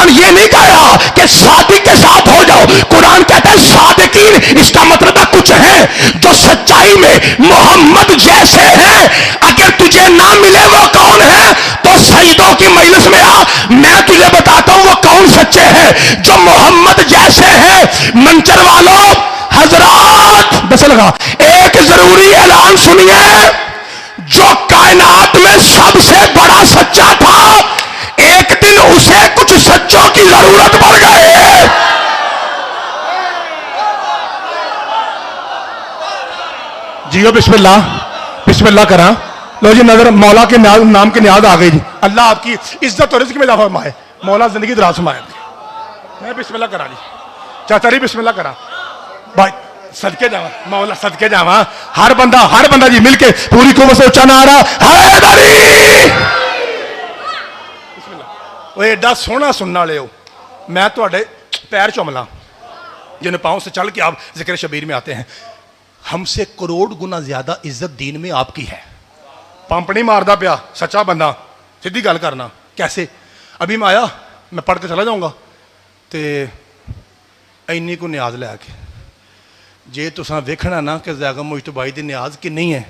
قرآن یہ نہیں کہا کہ صادق کے ساتھ ہو جاؤ، قرآن کہتا ہے صادقین، اس کا مطلب ہے کچھ ہیں جو سچائی میں محمد جیسے ہیں، اگر تجھے نہ ملے وہ کون ہے تو سجدوں کی مجلس میں آ، میں تجھے بتاتا ہوں وہ کون سچے ہیں جو محمد جیسے ہیں۔ منچر والوں، حضرات بس لگا، ایک ضروری اعلان سنیے، جو کائنات میں سب سے بڑا سچا تھا ایک دن اسے کچھ سچوں کی ضرورت پڑ گئے۔ جیو بسم اللہ، بسم اللہ کرا لو جی، نظر مولا کے نام کے نیاز آ گئی جی۔ اللہ آپ کی عزت اور رزق میں اضافہ فرمائے، مولا زندگی دراز فرمائے۔ میں بسم اللہ کرا جی، چاچا جی بسم اللہ کرا بھائی، صدقے جاواں مولا، صدقے جاواں، ہر بندہ جی مل کے پوری قوت سے اچھا نعرہ حیدری۔ بسم اللہ۔ وہ ایڈا سونا سننا لے ہو، میں تواڈے پیر چوملا جن پاؤں سے چل کے آپ ذکر شبیر میں آتے ہیں۔ ہم سے کروڑ گنا زیادہ عزت دین میں آپ کی ہے۔ پمپ نہیں ماردا پیا، سچا بندہ سیدھی گل کرنا۔ کیسے؟ ابھی میں آیا، میں پڑھ کے چلا جاؤں گا تے اینی کو نیاز لے کے، جے تساں ویکھنا نا کہ زیغم مجتبائی دی نیاز کی نہیں ہے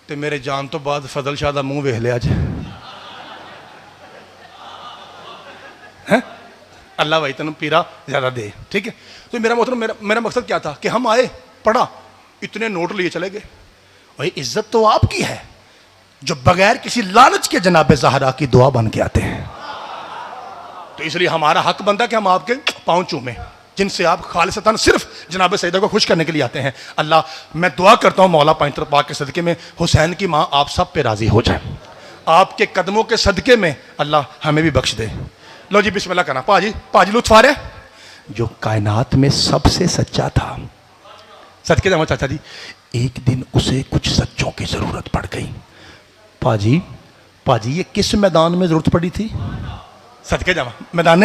تے میرے جان تو بعد فضل شاہ دا منہ ویکھ لیا جے۔ اللہ بھائی تنوں پیرا زیادہ دے، ٹھیک ہے؟ تو میرا محترم، میرا مقصد کیا تھا کہ ہم آئے، پڑھا، اتنے نوٹ لیے چلے گئے۔ بھائی عزت تو آپ کی ہے جو بغیر کسی لالچ کے جناب زہرا کی دعا بن کے آتے ہیں، تو اس لیے ہمارا حق بنتا ہے کہ ہم آپ کے پاؤں چومیں جن سے آپ خالصتاً صرف جناب سیدہ کو خوش کرنے کے لیے آتے ہیں۔ اللہ میں دعا کرتا ہوں مولا پائنتر پاک کے صدقے میں حسین کی ماں آپ سب پہ راضی ہو جائے، آپ کے قدموں کے صدقے میں اللہ ہمیں بھی بخش دے۔ لو جی بسم اللہ کرنا، پاجی لطف آ رہا ہے۔ جو کائنات میں سب سے سچا تھا، صدقے جاواں چاچا جی، ایک دن اسے کچھ سچوں کی ضرورت پڑ گئی۔ پاجی یہ کس میدان میں ضرورت پڑی تھی؟ صدقے جاواں میدان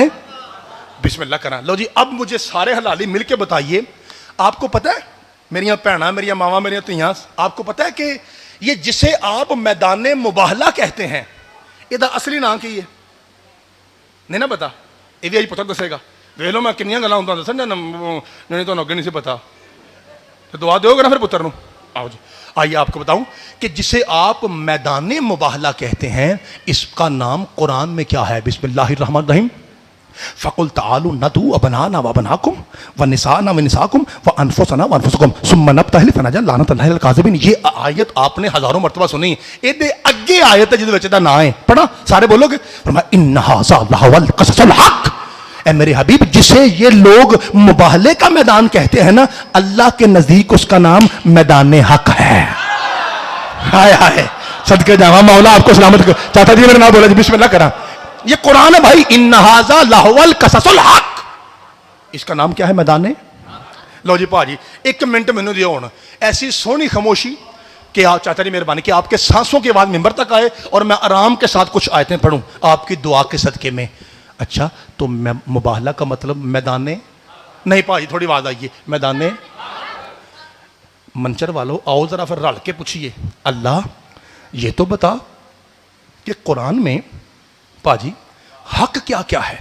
بسم اللہ کرنا۔ لو جی اب مجھے سارے حلالی مل کے بتائیے، آپ کو پتہ ہے میریاں بھیناں، میریاں ماواں، میریاں تیاں، آپ کو پتہ ہے کہ یہ جسے آپ میدان مباہلہ کہتے ہیں یہ دا اصلی نام کی ہے؟ نہیں نا پتا؟ یہ بھی آج پتہ دسے گا۔ ویکھ لو میں کنیاں گلاں ہوندا دسن نہیں تو اگے نہیں سی پتا، تو دعا دیو گے نا پھر پتر نو۔ آؤ جی آئیے آپ کو بتاؤں کہ جسے آپ میدان مباہلہ کہتے ہیں اس کا نام قرآن میں کیا ہے؟ بسم اللہ الرحمن الرحیم۔ فَقُلْ تَعَالُوا نَدْعُوا أَبْنَاءَنَا وَأَبْنَاءَكُمْ وَنِسَاءَنَا وَنِسَاءَكُمْ وَأَنفُسَنَا وَأَنفُسَكُمْ ثُمَّ نَبْتَهِلْ فَنَجْعَلْ لَعْنَتَ اللَّهِ عَلَى الْكَاذِبِينَ۔ یہ آیت آپ نے ہزاروں مرتبہ سنی، یہ اگے آیت ہے جس وچ دا نام ہے، پڑھا سارے بولو گے؟ فرمایا إِنَّ هَٰذَا لَهُوَ الْقَصَصُ الْحَقُّ۔ اے میرے حبیب جسے یہ لوگ مباہلے کا میدان کہتے ہیں نا، اللہ کے نزدیک اس کا نام میدان حق ہے۔ ہائے ہائے صدقے جاواں مولا آپ کو سلامت کر۔ چاچا جی میرا نام بولا جی، بسم اللہ کرا۔ یہ قرآن ہے بھائی، ان ھذا لہو القصص الحق، اس کا نام کیا ہے؟ میدان۔ لو جی پاجی ایک منٹ مینوں دیو ہن، ایسی سونی خاموشی کہ آپ چاچا جی مہربانی کہ آپ کے سانسوں کے بعد ممبر تک آئے اور میں آرام کے ساتھ کچھ آیتیں پڑھوں آپ کی دعا کے صدقے میں۔ اچھا تو مباہلہ کا مطلب میدان نہیں؟ پاجی تھوڑی آواز آئیے، میدان۔ منچر والو آؤ ذرا پھر رل کے پوچھئے، اللہ یہ تو بتا کہ قرآن میں پاجی حق کیا کیا ہے؟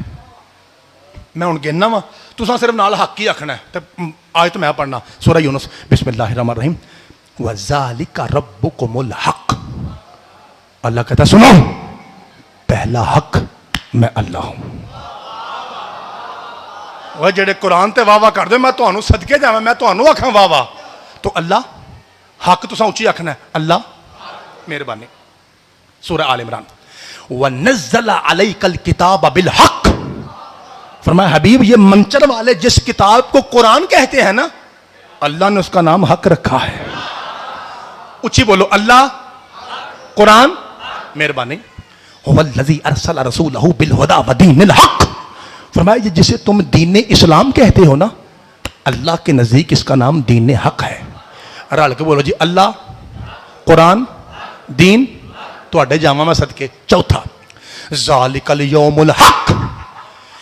میں ہن گننا وا، تساں صرف نال حق ہی آکھنا ہے۔ تے آیت میں پڑھنا سورہ یونس، بسم اللہ الرحمن الرحیم۔ وَذَلِكَ رَبُّكُمُ الْحَقُّ۔ اللہ کہتا ہے سنو، پہلا حق میں اللہ ہوں۔ وہ جڑے قرآن تے واہ واہ کر دے، میں تانوں صدقے جاواں، میں تانوں آکھاں واہ واہ، تو اللہ حق تساں اونچی آکھنا ہے، اللہ مہربانی۔ سورہ آل عمران، وَنَزَّلَ عَلَيْكَ الْكِتَابَ بِالْحَقِّ۔ فرمایا حبیب یہ منچر والے جس کتاب کو قرآن کہتے ہیں نا، اللہ نے اس کا نام حق رکھا ہے۔ اونچی بولو، اللہ، قرآن، مہربانی۔ هُوَ الَّذِي أَرْسَلَ رَسُولَهُ بِالْهُدَىٰ وَدِينِ الْحَقِّ۔ فرمایا یہ جسے تم دین اسلام کہتے ہو نا، اللہ کے نزدیک اس کا نام دین حق ہے۔ رل کے بولو جی، اللہ، قرآن، دین، تواڈے جاواں میں صدقے۔ چوتھا، ذالک الیوم الحق۔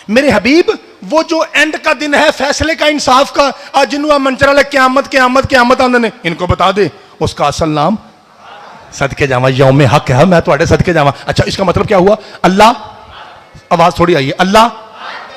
میرے حبیب وہ جو اینڈ کا دن ہے، فیصلے کا، انصاف کا، آج جنہوں منچر والے قیامت قیامت قیامت آندے نے، ان کو بتا دے اس کا اصل نام صدقے جاواں یوم حق ہے۔ میں تواڈے صدقے جاواں۔ اچھا اس کا مطلب کیا ہوا؟ اللہ، آواز تھوڑی آئیے، اللہ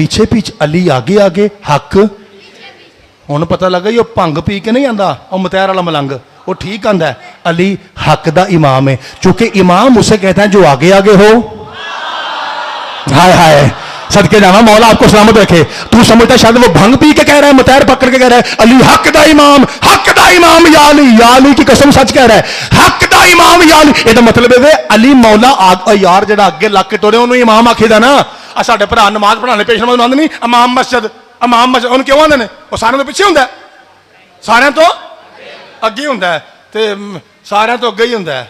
پیچھے پیچھے علی آگے آگے حق ہوں پتہ لگا یہ بھنگ پی کے نہیں آتا وہ متحر والا ملنگ وہ ٹھیک آتا ہے علی حق دا امام ہے چونکہ امام اسے کہتا ہے جو آگے آگے ہو ہائے ہائے صدقے جانا مولا آپ کو سلامت رکھے تو سمجھتا ہے شاید وہ بھنگ پی کے کہہ رہا ہے متحر پکڑ کے کہہ رہا ہے علی حق دا امام یا علی کی قسم سچ کہہ رہا ہے حق دا امام یا علی یہ مطلب ہے علی مولا یار جڑا اگے لگ کے ٹورے انہوں امام آکھے دا نا ساڈے بھرا نماز پڑھانے پیش نماز آندے نہیں امام مسجد انہوں کیوں آندے نے وہ سارے تو پیچھے ہوندا ہے سارے تو اگے ہوندا ہے تے سارے تو اگے ہی ہوندا ہے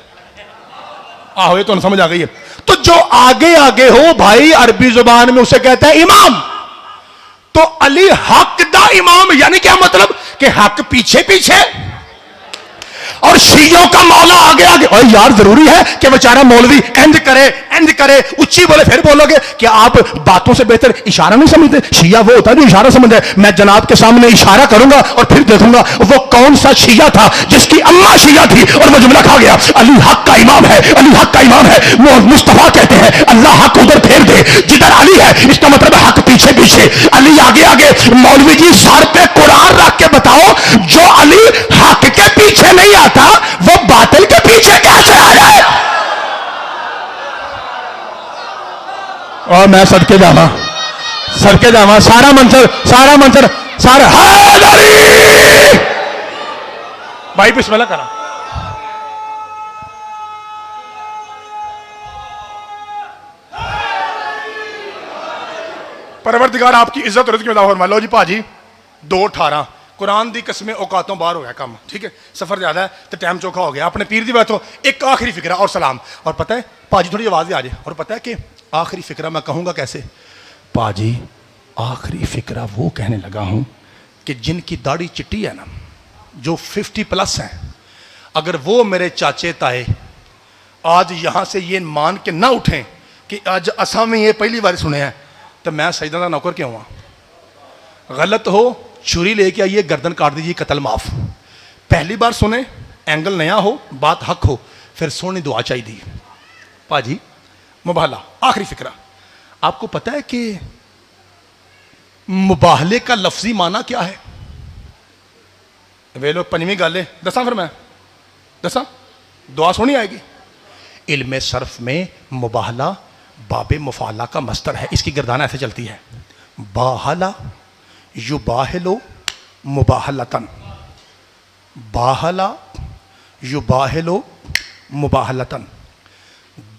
آہو یہ تو سمجھ آ گئی ہے تو جو آگے آگے ہو بھائی عربی زبان میں اسے کہتا ہے امام تو علی حق دا امام یعنی کیا مطلب کہ حق پیچھے پیچھے اور شیعوں کا مولا آگے آگے اور یار ضروری ہے کہ بیچارہ مولوی اینج کرے اچھی بولے پھر بولو گے کہ آپ باتوں سے بہتر اشارہ نہیں سمجھتے شیعہ وہ ہوتا ہے جو اشارہ سمجھتا ہے میں جناب کے سامنے اشارہ کروں گا اور پھر دیکھوں گا وہ کون سا شیعہ تھا جس کی اماں شیعہ تھی اور وہ جملہ کھا گیا علی حق کا امام ہے علی حق کا امام ہے وہ مصطفیٰ کہتے ہیں اللہ حق ادھر پھیر دے جدھر علی ہے اس کا مطلب ہے حق پیچھے پیچھے علی آگے آگے مولوی جی سر پہ قرآن رکھ کے بتاؤ جو علی حق کے پیچھے نہیں آتا وہ باطل کے پیچھے کیسے آ جائے اور میں صدقے جاواں سارا منظر حیدری بھائی بسم اللہ کرا پروردگار آپ کی عزت اور رزق میں اضافہ فرمائے لو جی پاجی 2:18 قرآن دی قسمیں اوقاتوں باہر ہو گیا کام ٹھیک ہے سفر زیادہ ہے تو ٹائم چوکھا ہو گیا اپنے پیر دی بات ہو ایک آخری فکرہ اور سلام اور پتہ ہے پاجی تھوڑی آواز آ جائے اور پتہ ہے کہ آخری فکرہ میں کہوں گا کیسے پاجی آخری فکرہ وہ کہنے لگا ہوں کہ جن کی داڑھی چٹی ہے نا جو 50+ ہیں اگر وہ میرے چاچے تائے آج یہاں سے یہ مان کے نہ اٹھیں کہ آج اساں میں یہ پہلی بار سنے ہیں تو میں سجدہ دا نوکر کیوں ہوں غلط ہو چھری لے کے آئیے گردن کاٹ دیجیے قتل معاف پہلی بار سنیں اینگل نیا ہو بات حق ہو پھر سونی دعا چاہیے دی پاجی مباہلہ آخری فکرہ آپ کو پتہ ہے کہ مباہلے کا لفظی معنی کیا ہے وہ لوگ پنجویں گالے دساں پھر میں دساں دعا سونی آئے گی علم صرف میں مباہلہ باب مفعلہ کا مصدر ہے اس کی گردانہ ایسے چلتی ہے باہلہ یباہلو مباہلتن باہلہ یباہلو مباہلتن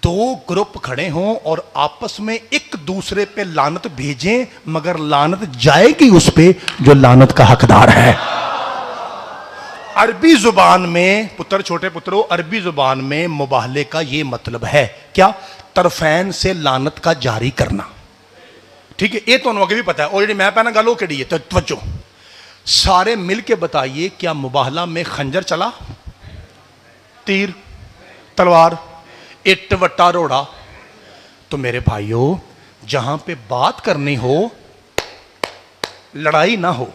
دو گروپ کھڑے ہوں اور آپس میں ایک دوسرے پہ لعنت بھیجیں مگر لعنت جائے گی اس پہ جو لعنت کا حقدار ہے عربی زبان میں پتر چھوٹے پترو عربی زبان میں مباہلے کا یہ مطلب ہے کیا طرفین سے لعنت کا جاری کرنا ٹھیک ہے یہ تو انہوں بھی پتا ہے اور میں پہنا گالو کیڑی ہے تو توجہ سارے مل کے بتائیے کیا مباہلہ میں خنجر چلا تیر تلوار اٹ وٹا روڑا تو میرے بھائیوں جہاں پہ بات کرنی ہو لڑائی نہ ہو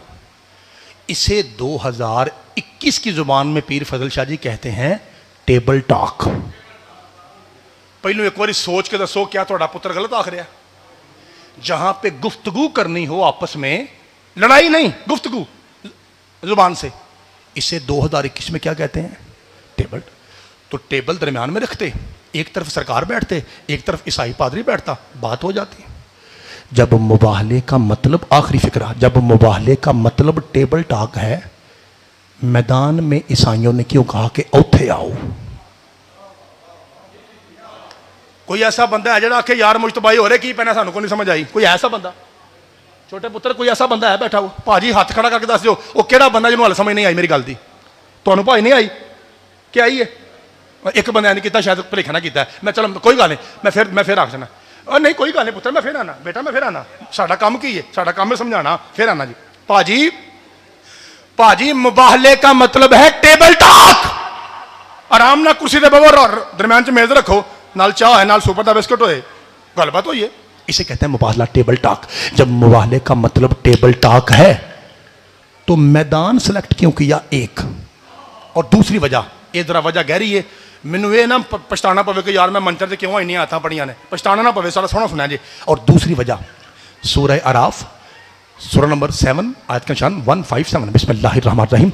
اسے 2021 کی زبان میں پیر فضل شاہ جی کہتے ہیں ٹیبل ٹاک پہلو ایک بار سوچ کے دسو کیا تھوڑا پتر غلط آخ رہا ہے جہاں پہ گفتگو کرنی ہو آپس میں لڑائی نہیں گفتگو زبان سے اسے 2021 میں کیا کہتے ہیں ٹیبل تو ٹیبل درمیان میں رکھتے ایک طرف سرکار بیٹھتے ایک طرف عیسائی پادری بیٹھتا بات ہو جاتی جب مباہلے کا مطلب آخری فکرہ جب مباہلے کا مطلب ٹیبل ٹاک ہے میدان میں عیسائیوں نے کیوں کہا کہ اوتھے آؤ کوئی ایسا بندہ ہے جڑا کہ یار مجتبائی ہو رہے کی پہنا سانو کو نہیں سمجھ آئی کوئی ایسا بندہ چھوٹے پتر کوئی ایسا بندہ ہے بیٹھا ہو پاجی ہاتھ کھڑا کر کے دس دیو وہ کیڑا بندہ جنہوں حال سمجھ نہیں آئی میری گل دی تمہیں بھائی نہیں آئی کیا آئی ہے ایک بندہ نہیں کیتا شاید بھلیکھا نہ کیتا ہے میں چلو کوئی گل نہیں میں پھر آخ سنا نہیں کوئی گل نہیں پتر میں پھر آنا بیٹا میں پھر آنا ساڈا کام کی ہے ساڈا کام ہے سمجھانا پھر آنا جی پاجی مباہلے کا مطلب ہے ٹیبل ٹاک آرام نہ کرسی دے بابا درمیان چ میز رکھو نال چاہ ہے نال سوپر دا بسکٹ ہوئے گل بات ہوئی ہے اسے کہتے ہیں مباہلہ ٹیبل ٹاک جب مباہلے کا مطلب ٹیبل ٹاک ہے تو میدان سلیکٹ کیوں کیا ایک اور دوسری وجہ یہ ذرا وجہ گہری ہے مینوں یہ نہ پچھتانا پوے کہ یار میں منچر سے کیوں ہی نہیں آتا پڑھیاں نے پچھتانا نہ پوے سارا سونا سنا جی اور دوسری وجہ سورہ اعراف سورہ نمبر 7 آیت کا نشان 157. بسم اللہ الرحمن الرحیم.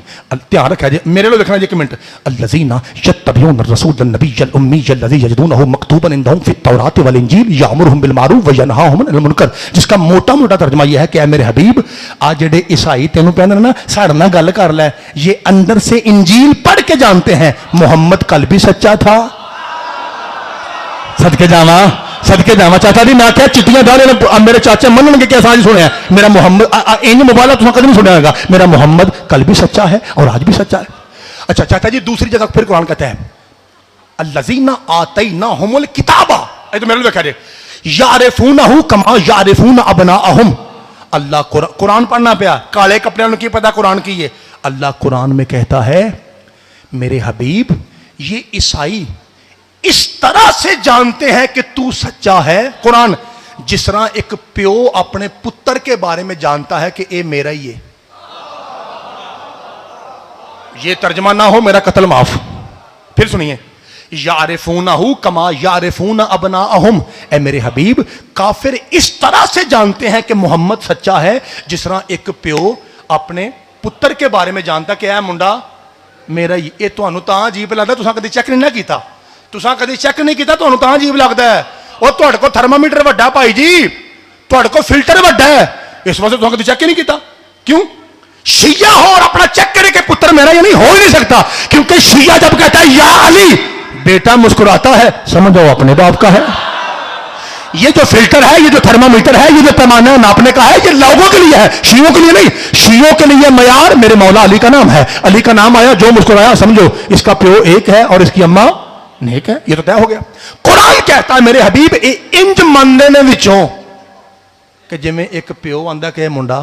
دھیان رکھا جی, میرے لوگ دیکھنا جی ایک منٹ. الذین یتبعون الرسول النبی الامی الذی یجدونہ مکتوبا عندہم فی التوراۃ والانجیل یامرہم بالمعروف وینہاہم عن المنکر, جس کا موٹا موٹا ترجمہ یہ ہے کہ اے میرے حبیب آ جڑے عیسائی تینوں پہنے نا ساڑے نال گل کر لے, یہ اندر سے انجیل پڑھ کے جانتے ہیں محمد کل بھی سچا تھا. صدقے جاواں صدقے جاواں چاچا جی نہ کہ چٹیاں ڈالے میرے چاچے منن گے کہ ایسا نہیں سنیا میرا محمد انج مبالغہ تساں کدی نہیں سنیا ہوگا, میرا محمد کل بھی سچا ہے اور آج بھی سچا ہے. اچھا چاچا جی دوسری جگہ پھر قرآن کہتا ہے الذین آتیناہم الکتاب, اے تو میرے لوگ دیکھا جی یعرفونہ کما یعرفون ابناءہم. اللہ قرآن پڑھنا پیا, کالے کپڑے ان کی پتہ قرآن کی ہے. اللہ قرآن میں کہتا ہے میرے حبیب یہ عیسائی اس طرح سے جانتے ہیں کہ تو سچا ہے قرآن, جس طرح ایک پیو اپنے پتر کے بارے میں جانتا ہے کہ اے میرا ہی ہے. یہ ترجمہ نہ ہو میرا قتل معاف. پھر سنیے یعرفونہ کما یعرفون ابناءہم. اے میرے حبیب کافر اس طرح سے جانتے ہیں کہ محمد سچا ہے جس طرح ایک پیو اپنے پتر کے بارے میں جانتا کہ اے منڈا میرا ہی. یہ تانوں تاں عجیب لگدا تساں کدی چیک نہیں نہ کیتا, تساں کدی چیک نہیں کیتا, تانوں تاں عجیب لگدا ہے. اور تہاڈے کو تھرمامیٹر وڈا بھائی جی, تہاڈے کو فلٹر وڈا ہے, اس واسطے تساں کدی چیک ہی نہیں کیتا. کیوں؟ شیعہ ہو اور اپنا چیک کرے کہ پتر میرا یا نہیں, ہو ہی نہیں سکتا. کیونکہ شیعہ جب کہتا ہے یا علی بیٹا مسکراتا ہے سمجھو اپنے باپ کا ہے. یہ جو فلٹر ہے, یہ جو تھرمامیٹر ہے, یہ جو پیمانہ ناپنے کا ہے, یہ لوگوں کے لیے ہے, شیعوں کے لیے نہیں. شیعوں کے لیے معیار میرے مولا علی کا نام ہے. علی کا نام آیا جو مسکرایا سمجھو اس کا پیو ایک ہے اور اس کی اماں نیک ہے. یہ تو طے ہو گیا. قرآن کہتا ہے میرے حبیب انج مننے نے وچوں کہ جی میں ایک پیو آندا کہ منڈا,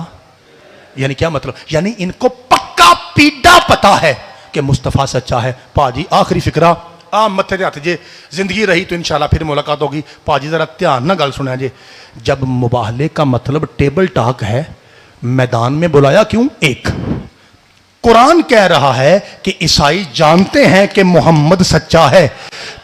یعنی کیا مطلب, یعنی ان کو پکا پیڈا پتا ہے کہ مصطفیٰ سچا ہے. پاجی آخری فکرہ متھے دے ہاتھ جے, زندگی رہی تو انشاءاللہ پھر ملاقات ہوگی. پاجی ذرا دھیان نہ گل سنیا جے. جب مباہلے کا مطلب ٹیبل ٹاک ہے, میدان میں بلایا کیوں؟ ایک قرآن کہہ رہا ہے کہ عیسائی جانتے ہیں کہ محمد سچا ہے,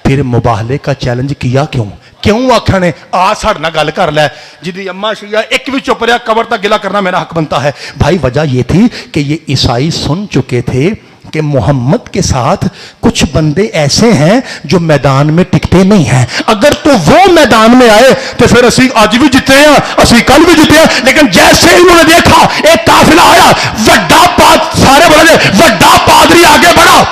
پھر مباہلے کا چیلنج کیا کیوں؟ کیوں آکھا نے آ ساڑ نہ گل کر لے جدی اماں شیعہ ایک بھی چپ رہا قبر تک گلا کرنا میرا حق بنتا ہے. بھائی وجہ یہ تھی کہ یہ عیسائی سن چکے تھے کہ محمد کے ساتھ کچھ بندے ایسے ہیں جو میدان میں ٹکتے نہیں ہیں. اگر تو وہ میدان میں آئے تو پھر اسی آج بھی جیتے ہیں, اسی کل بھی جیتے ہیں. لیکن جیسے انہوں نے دیکھا ایک قافلہ آیا, سارے بولے وڈا پادری آگے بڑھا,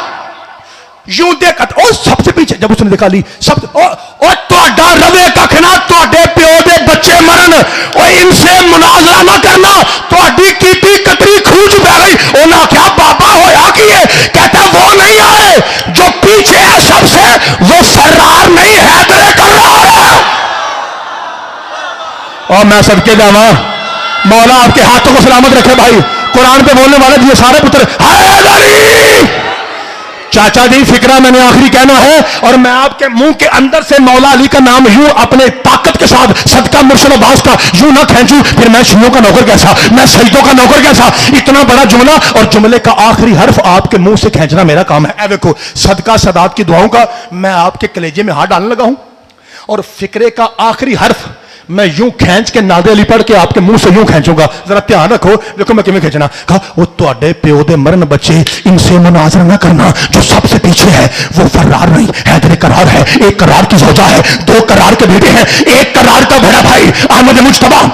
یوں دیکھا اور سب سے پیچھے جب اس نے دیکھا لی سب اور تہاڈا روے ککھ نہ, تہاڈے پیو دے بچے مرن, اور ان سے مناظرہ نہ کرنا, تہاڈی کیتی کتری کھوج پہ گئی. انہاں کیا بابا ہویا کی ہے؟ کہتا وہ نہیں آئے جو پیچھے ہے سب سے, وہ سرار نہیں حیدر کرار ہے. اور میں صدقے جاواں مولا آپ کے ہاتھوں کو سلامت رکھے. بھائی قرآن پہ بولنے والے یہ سارے پتر حیدری. چاچا جی فکرہ میں نے آخری کہنا ہے, اور میں آپ کے منہ کے اندر سے مولا علی کا نام یوں اپنے طاقت کے ساتھ صدقہ مرشد عباس کا یوں نہ کھینچوں پھر میں شیعوں کا نوکر کیسا, میں سجدوں کا نوکر کیسا. اتنا بڑا جملہ اور جملے کا آخری حرف آپ کے منہ سے کھینچنا میرا کام ہے. اے دیکھو صدقہ سادات کی دعاؤں کا میں آپ کے کلیجے میں ہاتھ ڈالنے لگا ہوں, اور فکرے کا آخری حرف میں یوں کھینچ کے نادے علی پڑھ کے آپ کے منہ سے یوں کھینچوں گا. ذرا دھیان رکھو, دیکھو میں کیویں کھینچنا. کہا وہ تواڈے پیو دے مرن بچے, ان سے مناظرہ نہ کرنا, جو سب سے پیچھے ہے وہ فرار نہیں حیدر کرار ہے. ایک کرار کی زوجہ ہے, دو کرار کے بیٹے ہیں, ایک کرار کا بڑا بھائی احمد مجتبیٰ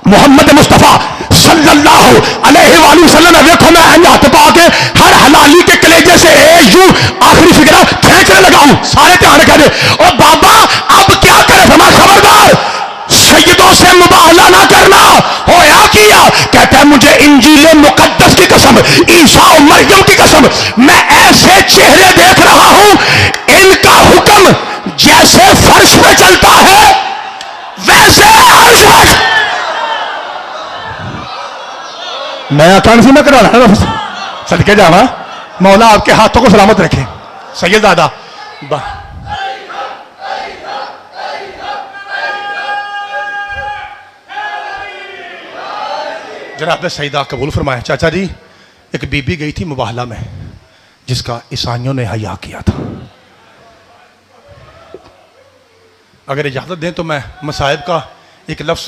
محمد مصطفیٰ صلی اللہ علیہ وآلہ وسلم. دیکھو میں ہاتھ پا کے ہر حلالی کے کلیجے سے یوں آخری فکرہ کھینچنے لگا ہوں. سارے دھیان رکھا دے. اور بابا اب کیا کرے, فرمایا خبردار سیدوں سے مباہلہ نہ کرنا. ہویا کیا؟ کہتا ہے مجھے انجیل مقدس کی قسم, عیسیٰ و مریم کی قسم, میں ایسے چہرے دیکھ رہا ہوں ان کا حکم جیسے فرش پہ چلتا ہے ویسے عرش پر. میں کان سی میں کرا رہا صدقے جاواں مولا آپ کے ہاتھوں کو سلامت رکھے. سید دادا جناب سیدہ قبول فرمائے. چاچا جی ایک بی بی گئی تھی مباہلہ میں جس کا عیسائیوں نے حیا کیا تھا. اگر اجازت دیں تو میں مصائب کا ایک لفظ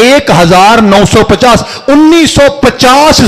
1950 1950